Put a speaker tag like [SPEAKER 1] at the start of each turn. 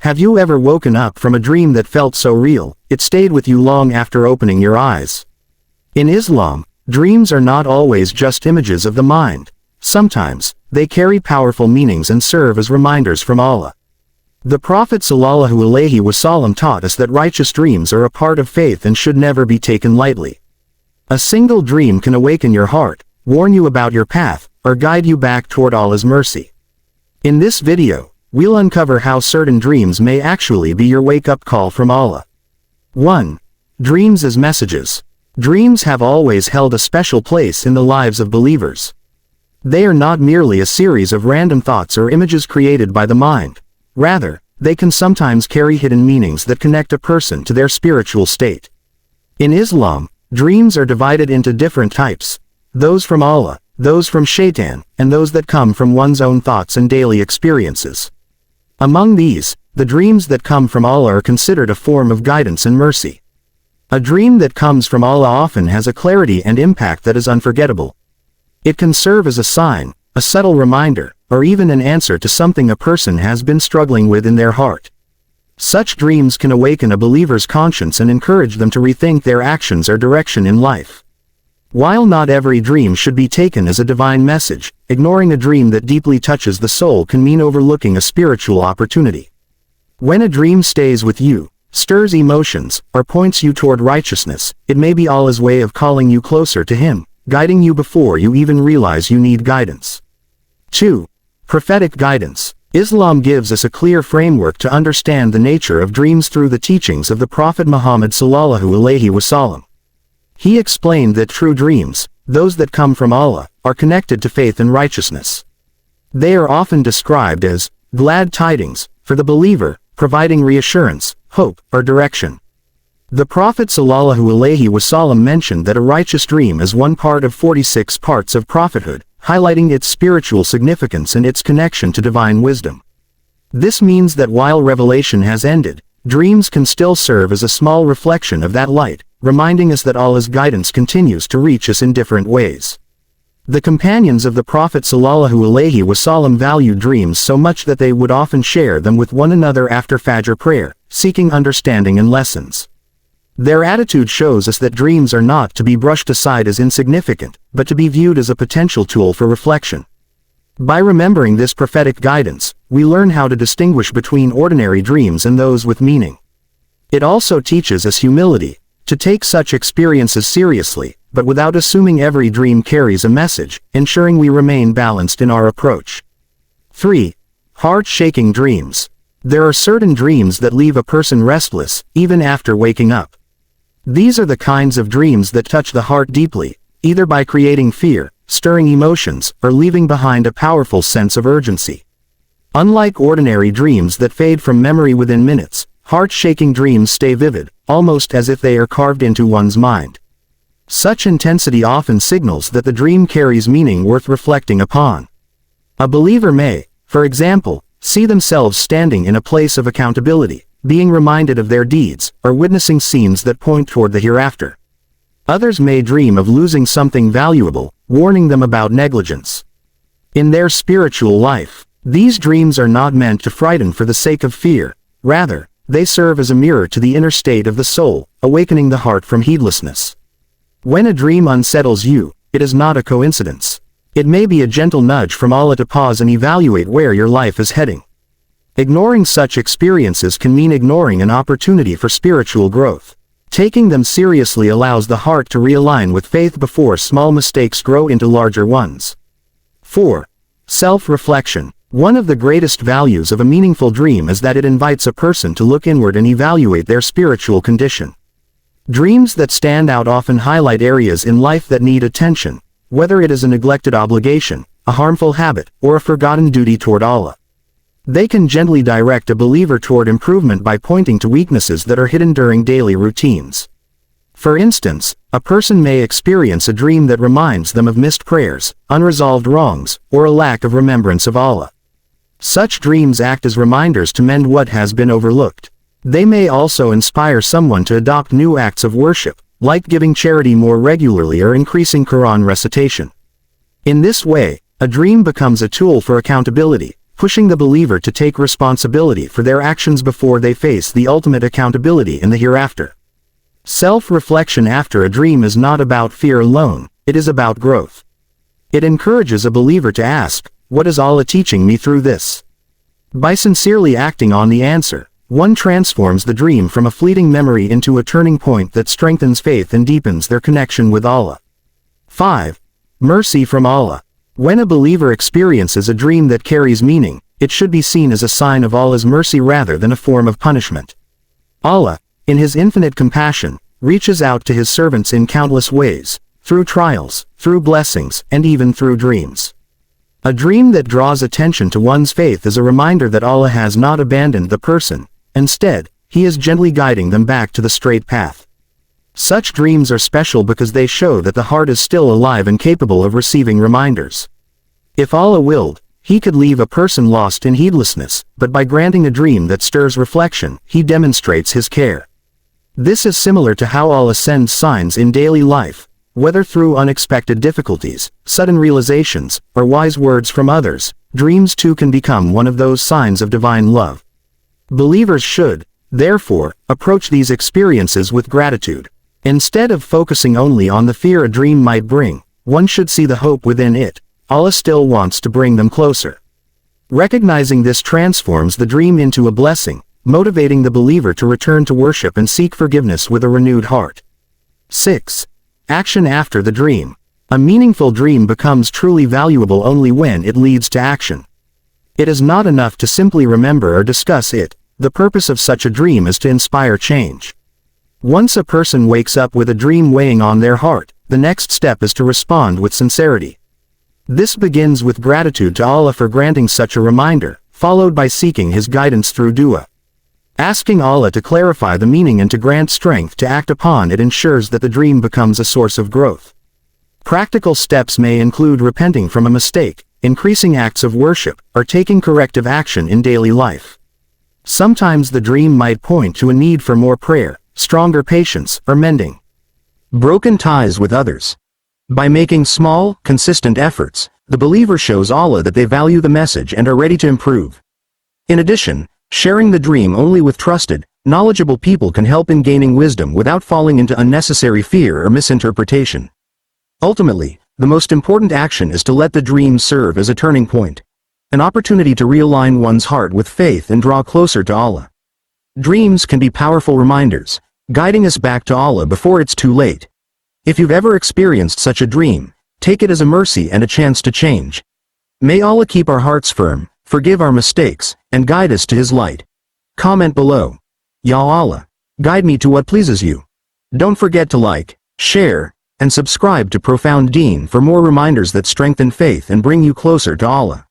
[SPEAKER 1] Have you ever woken up from a dream that felt so real, it stayed with you long after opening your eyes? In Islam, dreams are not always just images of the mind. Sometimes, they carry powerful meanings and serve as reminders from Allah. The Prophet ﷺ taught us that righteous dreams are a part of faith and should never be taken lightly. A single dream can awaken your heart, warn you about your path, or guide you back toward Allah's mercy. In this video, we'll uncover how certain dreams may actually be your wake-up call from Allah. 1. Dreams as messages. Dreams have always held a special place in the lives of believers. They are not merely a series of random thoughts or images created by the mind. Rather, they can sometimes carry hidden meanings that connect a person to their spiritual state. In Islam, dreams are divided into different types: those from Allah, those from Shaitan, and those that come from one's own thoughts and daily experiences. Among these, the dreams that come from Allah are considered a form of guidance and mercy. A dream that comes from Allah often has a clarity and impact that is unforgettable. It can serve as a sign, a subtle reminder, or even an answer to something a person has been struggling with in their heart. Such dreams can awaken a believer's conscience and encourage them to rethink their actions or direction in life. While not every dream should be taken as a divine message, ignoring a dream that deeply touches the soul can mean overlooking a spiritual opportunity. When a dream stays with you, stirs emotions, or points you toward righteousness, it may be Allah's way of calling you closer to Him, guiding you before you even realize you need guidance. 2. Prophetic guidance. Islam gives us a clear framework to understand the nature of dreams through the teachings of the Prophet Muhammad ﷺ. He explained that true dreams, those that come from Allah, are connected to faith and righteousness. They are often described as glad tidings for the believer, providing reassurance, hope, or direction. The Prophet ﷺ mentioned that a righteous dream is one part of 46 parts of prophethood, highlighting its spiritual significance and its connection to divine wisdom. This means that while revelation has ended, dreams can still serve as a small reflection of that light, reminding us that Allah's guidance continues to reach us in different ways. The companions of the Prophet ﷺ valued dreams so much that they would often share them with one another after Fajr prayer, seeking understanding and lessons. Their attitude shows us that dreams are not to be brushed aside as insignificant, but to be viewed as a potential tool for reflection. By remembering this prophetic guidance, we learn how to distinguish between ordinary dreams and those with meaning. It also teaches us humility, to take such experiences seriously, but without assuming every dream carries a message, ensuring we remain balanced in our approach. 3. Heart-shaking dreams. There are certain dreams that leave a person restless, even after waking up. These are the kinds of dreams that touch the heart deeply, either by creating fear, stirring emotions, or leaving behind a powerful sense of urgency. Unlike ordinary dreams that fade from memory within minutes, heart-shaking dreams stay vivid, almost as if they are carved into one's mind. Such intensity often signals that the dream carries meaning worth reflecting upon. A believer may, for example, see themselves standing in a place of accountability, being reminded of their deeds, or witnessing scenes that point toward the hereafter. Others may dream of losing something valuable, warning them about negligence. In their spiritual life, these dreams are not meant to frighten for the sake of fear. Rather, they serve as a mirror to the inner state of the soul, awakening the heart from heedlessness. When a dream unsettles you, it is not a coincidence. It may be a gentle nudge from Allah to pause and evaluate where your life is heading. Ignoring such experiences can mean ignoring an opportunity for spiritual growth. Taking them seriously allows the heart to realign with faith before small mistakes grow into larger ones. 4. Self-reflection. One of the greatest values of a meaningful dream is that it invites a person to look inward and evaluate their spiritual condition. Dreams that stand out often highlight areas in life that need attention, whether it is a neglected obligation, a harmful habit, or a forgotten duty toward Allah. They can gently direct a believer toward improvement by pointing to weaknesses that are hidden during daily routines. For instance, a person may experience a dream that reminds them of missed prayers, unresolved wrongs, or a lack of remembrance of Allah. Such dreams act as reminders to mend what has been overlooked. They may also inspire someone to adopt new acts of worship, like giving charity more regularly or increasing Quran recitation. In this way, a dream becomes a tool for accountability, pushing the believer to take responsibility for their actions before they face the ultimate accountability in the hereafter. Self-reflection after a dream is not about fear alone, it is about growth. It encourages a believer to ask, "What is Allah teaching me through this?" By sincerely acting on the answer, one transforms the dream from a fleeting memory into a turning point that strengthens faith and deepens their connection with Allah. 5. Mercy from Allah. When a believer experiences a dream that carries meaning, it should be seen as a sign of Allah's mercy rather than a form of punishment. Allah, in His infinite compassion, reaches out to His servants in countless ways, through trials, through blessings, and even through dreams. A dream that draws attention to one's faith is a reminder that Allah has not abandoned the person. Instead, He is gently guiding them back to the straight path. Such dreams are special because they show that the heart is still alive and capable of receiving reminders. If Allah willed, He could leave a person lost in heedlessness, but by granting a dream that stirs reflection, He demonstrates His care. This is similar to how Allah sends signs in daily life, whether through unexpected difficulties, sudden realizations, or wise words from others. Dreams too can become one of those signs of divine love. Believers should, therefore, approach these experiences with gratitude. Instead of focusing only on the fear a dream might bring, one should see the hope within it. Allah still wants to bring them closer. Recognizing this transforms the dream into a blessing, motivating the believer to return to worship and seek forgiveness with a renewed heart. 6. Action after the dream. A meaningful dream becomes truly valuable only when it leads to action. It is not enough to simply remember or discuss it. The purpose of such a dream is to inspire change. Once a person wakes up with a dream weighing on their heart, the next step is to respond with sincerity. This begins with gratitude to Allah for granting such a reminder, followed by seeking His guidance through dua. Asking Allah to clarify the meaning and to grant strength to act upon it ensures that the dream becomes a source of growth. Practical steps may include repenting from a mistake, increasing acts of worship, or taking corrective action in daily life. Sometimes the dream might point to a need for more prayer, stronger patience, or mending broken ties with others. By making small, consistent efforts, the believer shows Allah that they value the message and are ready to improve. In addition, sharing the dream only with trusted, knowledgeable people can help in gaining wisdom without falling into unnecessary fear or misinterpretation. Ultimately, the most important action is to let the dream serve as a turning point, an opportunity to realign one's heart with faith and draw closer to Allah. Dreams can be powerful reminders, guiding us back to Allah before it's too late. If you've ever experienced such a dream, take it as a mercy and a chance to change. May Allah keep our hearts firm, forgive our mistakes, and guide us to His light. Comment below. Ya Allah, guide me to what pleases You. Don't forget to like, share, and subscribe to Profound Deen for more reminders that strengthen faith and bring you closer to Allah.